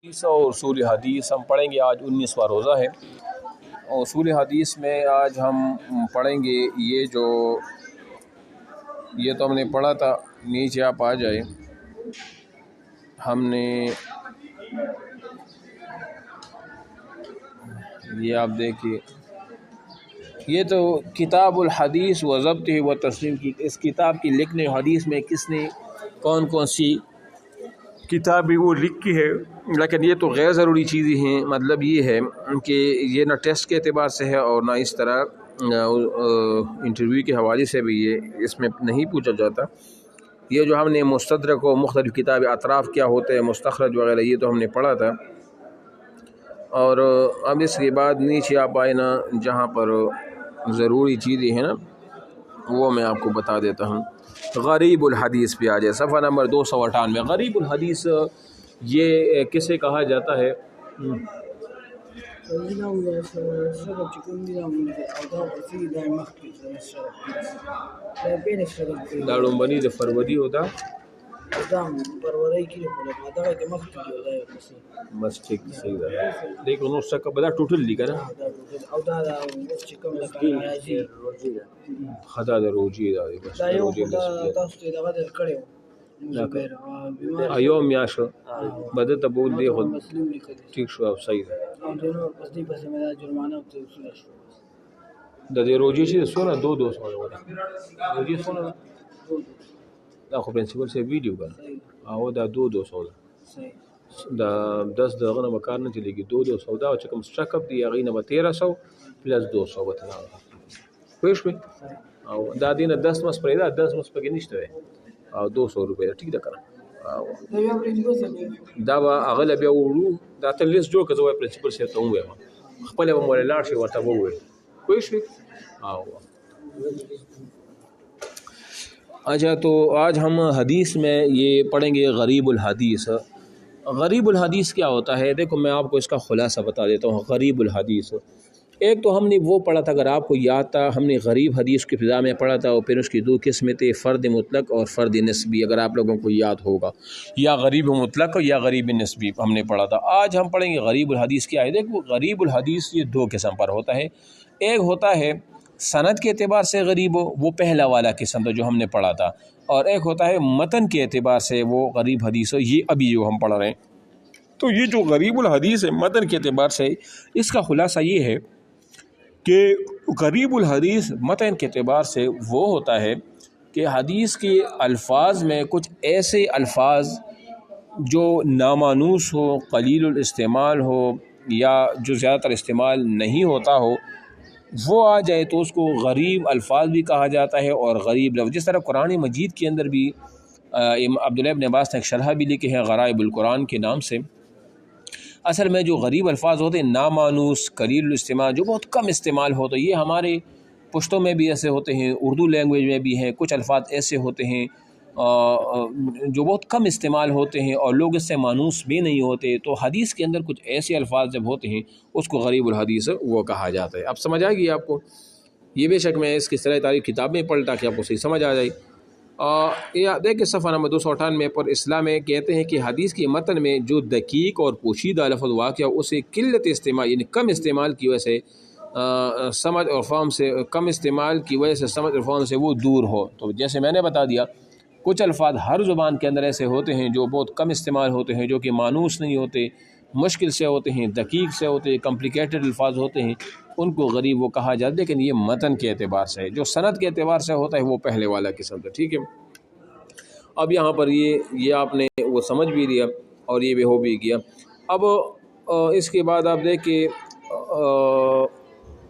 اور اصول حدیث ہم پڑھیں گے. آج 19واں روزہ ہے. اصول حدیث میں آج ہم پڑھیں گے یہ تو ہم نے پڑھا تھا. نیچے آپ آ جائیں. ہم نے یہ آپ دیکھیے، یہ تو کتاب الحدیث و ضبط و تسلیم کی اس کتاب کی لکھنے حدیث میں کس نے کون کون سی کتاب بھی وہ لکھی ہے. لیکن یہ تو غیر ضروری چیزیں ہیں. مطلب یہ ہے کہ یہ نہ ٹیسٹ کے اعتبار سے ہے اور نہ اس طرح انٹرویو کے حوالے سے بھی یہ اس میں نہیں پوچھا جاتا. یہ جو ہم نے مستدرک و مختلف کتاب اطراف کیا ہوتے ہیں، مستخرج وغیرہ، یہ تو ہم نے پڑھا تھا. اور اب اس کے بعد نیچے آپ آئے نا، جہاں پر ضروری چیزیں ہیں نا وہ میں آپ کو بتا دیتا ہوں. غریب الحدیث پہ آ جائے، صفحہ نمبر 298. غریب الحدیث یہ کسے کہا جاتا ہے؟ داڑمبنی د فروری ہوتا بس ٹھیک صحیح ہے. دیکھو نو سکا بدا ٹوٹل لی کنا خدا د روجی دا بس روجی ایو میاشو بدت بول دی خود ٹھیک شو اب صحیح ہے. د دې روجی چې سونه 200 ولا روجی سونه دا خو پرنسپل سے ویډیو کا او دا 200 دا 10 دغه نه مکار نه چلیږي. 200 دا چې کوم سټرک اپ دی هغه نه 1300 پلس 200 وته پوه شو. او دا دینه 10 مس پرې دا 10 مس پکې نشته او 200 روپے ټیک ده کنه. دا هغه بیا وړو دا ته لیست جوړ کړو پرنسپل سے ته وایم خپل به مولا لاړ شي ورته وویل کوئی شي. اچھا تو آج ہم حدیث میں یہ پڑھیں گے غریب الحدیث. غریب الحدیث کیا ہوتا ہے؟ دیکھو میں آپ کو اس کا خلاصہ بتا دیتا ہوں. غریب الحدیث ایک تو ہم نے وہ پڑھا تھا، اگر آپ کو یاد تھا، ہم نے غریب حدیث کی ابتدا میں پڑھا تھا اور پھر اس کی دو قسمیں تھے، فرد مطلق اور فرد نسبی، اگر آپ لوگوں کو یاد ہوگا، یا غریب مطلق یا غریب نسبی ہم نے پڑھا تھا. آج ہم پڑھیں گے غریب الحدیث کیا ہے. دیکھو غریب الحدیث یہ دو قسم پر ہوتا ہے. ایک ہوتا ہے سند کے اعتبار سے غریب ہو، وہ پہلا والا قسم تھا جو ہم نے پڑھا تھا، اور ایک ہوتا ہے متن کے اعتبار سے وہ غریب حدیث ہو، یہ ابھی جو ہم پڑھ رہے ہیں. تو یہ جو غریب الحدیث ہے متن کے اعتبار سے، اس کا خلاصہ یہ ہے کہ غریب الحدیث متن کے اعتبار سے وہ ہوتا ہے کہ حدیث کے الفاظ میں کچھ ایسے الفاظ جو نامانوس ہو، قلیل الاستعمال ہو، یا جو زیادہ تر استعمال نہیں ہوتا ہو، وہ آ جائے تو اس کو غریب الفاظ بھی کہا جاتا ہے اور غریب لفظ. جس طرح قرآن مجید کے اندر بھی عبداللہ ابن عباس نے ایک شرح بھی لکھی ہے غرائب القرآن کے نام سے. اصل میں جو غریب الفاظ ہوتے ہیں نامانوس، قلیل الاستعمال، جو بہت کم استعمال ہوتے، یہ ہمارے پشتوں میں بھی ایسے ہوتے ہیں، اردو لینگویج میں بھی ہیں. کچھ الفاظ ایسے ہوتے ہیں جو بہت کم استعمال ہوتے ہیں اور لوگ اس سے مانوس بھی نہیں ہوتے. تو حدیث کے اندر کچھ ایسے الفاظ جب ہوتے ہیں اس کو غریب الحدیث وہ کہا جاتا ہے. اب سمجھ آئے گی آپ کو. یہ بے شک میں اس کی طرح تاریخ کتاب میں پڑھتا کہ آپ کو صحیح سمجھ آ جائے. دیکھیں صفحہ نمبر 298 پر اسلام میں کہتے ہیں کہ حدیث کے متن میں جو دقیق اور پوشیدہ لفظ واقع اسے قلت استعمال، یعنی کم استعمال کی وجہ سے سمجھ اور فہم سے، کم استعمال کی وجہ سے سمجھ اور فہم سے وہ دور ہو. تو جیسے میں نے بتا دیا کچھ الفاظ ہر زبان کے اندر ایسے ہوتے ہیں جو بہت کم استعمال ہوتے ہیں، جو کہ مانوس نہیں ہوتے، مشکل سے ہوتے ہیں، دقیق سے ہوتے ہیں، کمپلیکیٹڈ الفاظ ہوتے ہیں، ان کو غریب وہ کہا جاتا ہے. لیکن یہ متن کے اعتبار سے ہے. جو سند کے اعتبار سے ہوتا ہے وہ پہلے والا قسم تھا. ٹھیک ہے. اب یہاں پر یہ آپ نے وہ سمجھ بھی لیا اور یہ بھی ہو بھی گیا. اب اس کے بعد آپ دیکھیں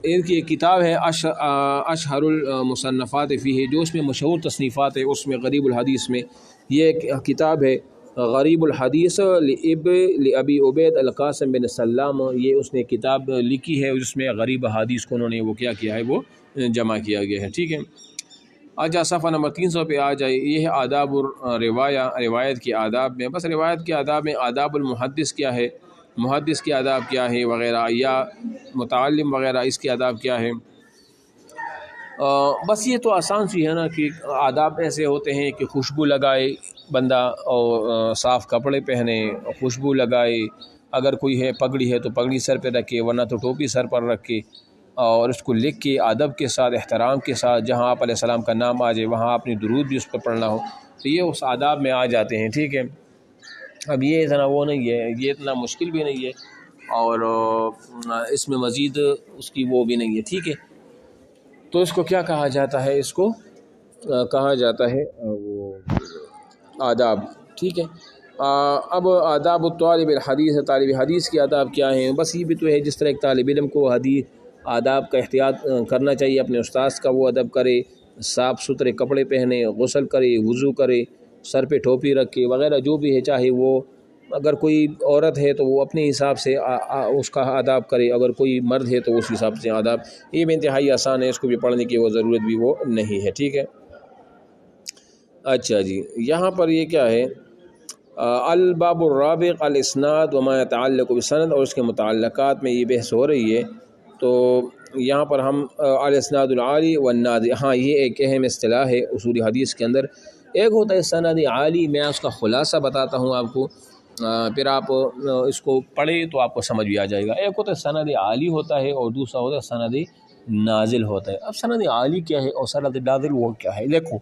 ان کی ایک کتاب ہے اشہر المصنفات فیہ، جو اس میں مشہور تصنیفات ہے، اس میں غریب الحدیث میں یہ ایک کتاب ہے غریب الحدیث لابی عبید القاسم بن سلام. یہ اس نے کتاب لکھی ہے جس میں غریب حدیث کو انہوں نے وہ کیا ہے، وہ جمع کیا گیا ہے. ٹھیک ہے. آجا صفحہ نمبر 300 پہ آ جائے. یہ ہے آداب روایت کے آداب میں. بس روایت کے آداب میں آداب المحدث کیا ہے، محدث کے آداب کیا ہے وغیرہ، یا متعلم وغیرہ اس کے آداب کیا ہے. بس یہ تو آسان سی ہے نا کہ آداب ایسے ہوتے ہیں کہ خوشبو لگائے بندہ اور صاف کپڑے پہنے، خوشبو لگائے اگر کوئی ہے پگڑی ہے تو پگڑی سر پہ رکھے، ورنہ تو ٹوپی سر پر رکھے، اور اس کو لکھ کے ادب کے ساتھ احترام کے ساتھ جہاں آپ علیہ السلام کا نام آ جائے وہاں اپنی درود بھی اس پر پڑھنا ہو، تو یہ اس آداب میں آ جاتے ہیں، ٹھیک ہے۔ اب یہ اتنا وہ نہیں ہے، یہ اتنا مشکل بھی نہیں ہے، اور اس میں مزید اس کی وہ بھی نہیں ہے، ٹھیک ہے۔ تو اس کو کیا کہا جاتا ہے؟ اس کو کہا جاتا ہے وہ آداب، ٹھیک ہے۔ اب آداب الطالب الحدیث، طالب حدیث کے آداب کیا ہیں؟ بس یہ بھی تو ہے جس طرح ایک طالب علم کو حدیث آداب کا احتیاط کرنا چاہیے، اپنے استاذ کا وہ ادب کرے، صاف ستھرے کپڑے پہنے، غسل کرے، وضو کرے، سر پہ ٹوپی رکھے وغیرہ جو بھی ہے، چاہے وہ اگر کوئی عورت ہے تو وہ اپنے حساب سے اس کا آداب کرے، اگر کوئی مرد ہے تو اس حساب سے آداب، یہ بھی انتہائی آسان ہے، اس کو بھی پڑھنے کی وہ ضرورت بھی وہ نہیں ہے، ٹھیک ہے۔ اچھا جی، یہاں پر یہ کیا ہے؟ الباب الرابع الاسناد وما يتعلق بالسند، اور اس کے متعلقات میں یہ بحث ہو رہی ہے۔ تو یہاں پر ہم الاسناد العالی والنازل، ہاں یہ ایک اہم اصطلاح ہے اصول حدیث کے اندر۔ ایک ہوتا ہے سند عالی، میں اس کا خلاصہ بتاتا ہوں آپ کو، پھر آپ اس کو پڑھیں تو آپ کو سمجھ بھی آ جائے گا۔ ایک ہوتا ہے سند عالی ہوتا ہے، اور دوسرا ہوتا ہے سند نازل ہوتا ہے۔ اب سند عالی کیا ہے اور سند نازل وہ کیا ہے؟ دیکھو،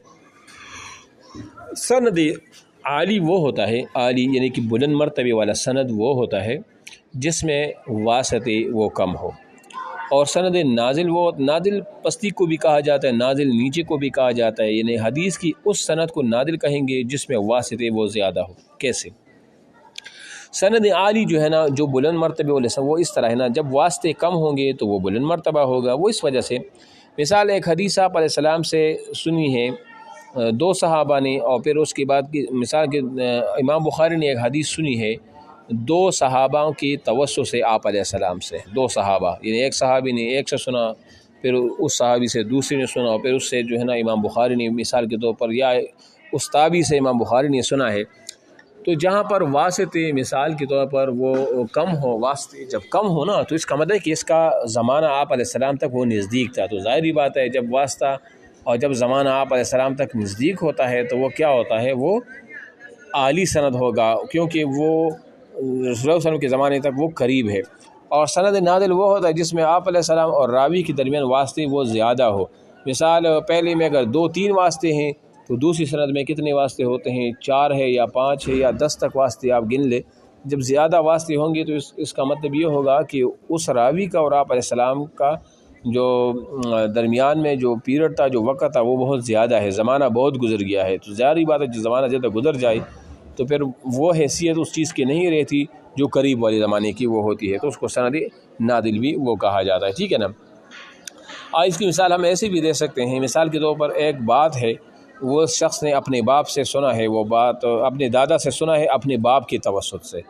سند عالی وہ ہوتا ہے، عالی یعنی کہ بلند مرتبے والا سند وہ ہوتا ہے جس میں واسطے وہ کم ہو، اور سند نازل وہ، نازل پستی کو بھی کہا جاتا ہے، نازل نیچے کو بھی کہا جاتا ہے، یعنی حدیث کی اس سند کو نازل کہیں گے جس میں واسطے وہ زیادہ ہو۔ کیسے؟ سند عالی جو ہے نا، جو بلند مرتبے والے وہ اس طرح ہے نا، جب واسطے کم ہوں گے تو وہ بلند مرتبہ ہوگا۔ وہ اس وجہ سے مثال ایک حدیث آپ علیہ السلام سے سنی ہے دو صحابہ نے، اور پھر اس کے بعد کی مثال کے امام بخاری نے ایک حدیث سنی ہے دو صحابہ کی توسط سے آپ علیہ السلام سے، دو صحابہ یعنی ایک صحابی نے ایک سے سنا، پھر اس صحابی سے دوسرے نے سنا، اور پھر اس سے جو ہے نا امام بخاری نے مثال کے طور پر، یا اس تابعی سے امام بخاری نے سنا ہے۔ تو جہاں پر واسطے مثال کے طور پر وہ کم ہو، واسطے جب کم ہو نا، تو اس کا مطلب ہے کہ اس کا زمانہ آپ علیہ السلام تک وہ نزدیک تھا، تو ظاہری بات ہے جب واسطہ اور جب زمانہ آپ علیہ السلام تک نزدیک ہوتا ہے تو وہ کیا ہوتا ہے؟ وہ عالی سند ہوگا، کیونکہ وہ رسول اللہ صلی اللہ علیہ وسلم کے زمانے تک وہ قریب ہے۔ اور سند نازل وہ ہوتا ہے جس میں آپ علیہ السلام اور راوی کے درمیان واسطے وہ زیادہ ہو۔ مثال پہلے میں اگر 2-3 واسطے ہیں تو دوسری سند میں کتنے واسطے ہوتے ہیں؟ 4 ہے یا 5 ہے یا 10 تک واسطے آپ گن لیں۔ جب زیادہ واسطے ہوں گے تو اس کا مطلب یہ ہوگا کہ اس راوی کا اور آپ علیہ السلام کا جو درمیان میں جو پیریڈ تھا، جو وقت تھا، وہ بہت زیادہ ہے، زمانہ بہت گزر گیا ہے۔ تو ظاہری بات ہے جب زمانہ زیادہ گزر جائے تو پھر وہ حیثیت اس چیز کی نہیں رہتی جو قریب والے زمانے کی وہ ہوتی ہے، تو اس کو سند نازل بھی وہ کہا جاتا ہے، ٹھیک ہے نا۔ اس کی مثال ہم ایسے بھی دے سکتے ہیں، مثال کے طور پر ایک بات ہے، وہ شخص نے اپنے باپ سے سنا ہے، وہ بات اپنے دادا سے سنا ہے اپنے باپ کی توسط سے،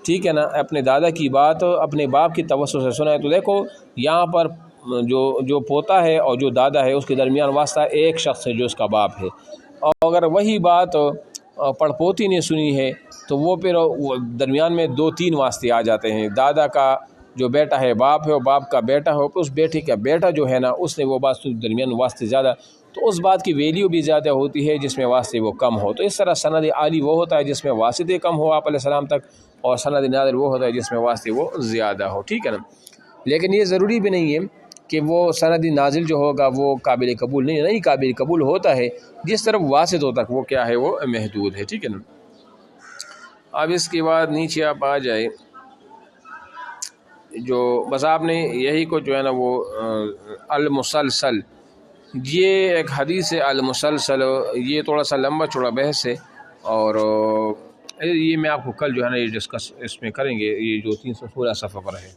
ٹھیک ہے نا، اپنے دادا کی بات اپنے باپ کی توسط سے سنا ہے۔ تو دیکھو یہاں پر جو پوتا ہے اور جو دادا ہے اس کے درمیان واسطہ ایک شخص ہے جو اس کا باپ ہے، اور اگر وہی بات پڑپوتی نے سنی ہے تو وہ پھر درمیان میں 2-3 واسطے آ جاتے ہیں، دادا کا جو بیٹا ہے باپ ہے، اور باپ کا بیٹا ہو، اس بیٹے کا بیٹا جو ہے نا اس نے وہ بات درمیان واسطے زیادہ، تو اس بات کی ویلیو بھی زیادہ ہوتی ہے جس میں واسطے وہ کم ہو۔ تو اس طرح سند عالی وہ ہوتا ہے جس میں واسطے کم ہو آپ علیہ السلام تک، اور سند نازل وہ ہوتا ہے جس میں واسطے وہ زیادہ ہو، ٹھیک ہے نا۔ لیکن یہ ضروری بھی نہیں ہے کہ وہ سند نازل جو ہوگا وہ قابل قبول نہیں قابل قبول ہوتا ہے جس طرف واسط ہو تک وہ کیا ہے؟ وہ محدود ہے، ٹھیک ہے نا۔ اب اس کے بعد نیچے آپ آ جائے، جو بس آپ نے یہی کو جو ہے نا وہ المسلسل، یہ ایک حدیث ہے المسلسل، یہ تھوڑا سا لمبا چوڑا بحث ہے، اور یہ میں آپ کو کل جو ہے نا یہ ڈسکس اس میں کریں گے، یہ جو 316 صفحہ پر ہے۔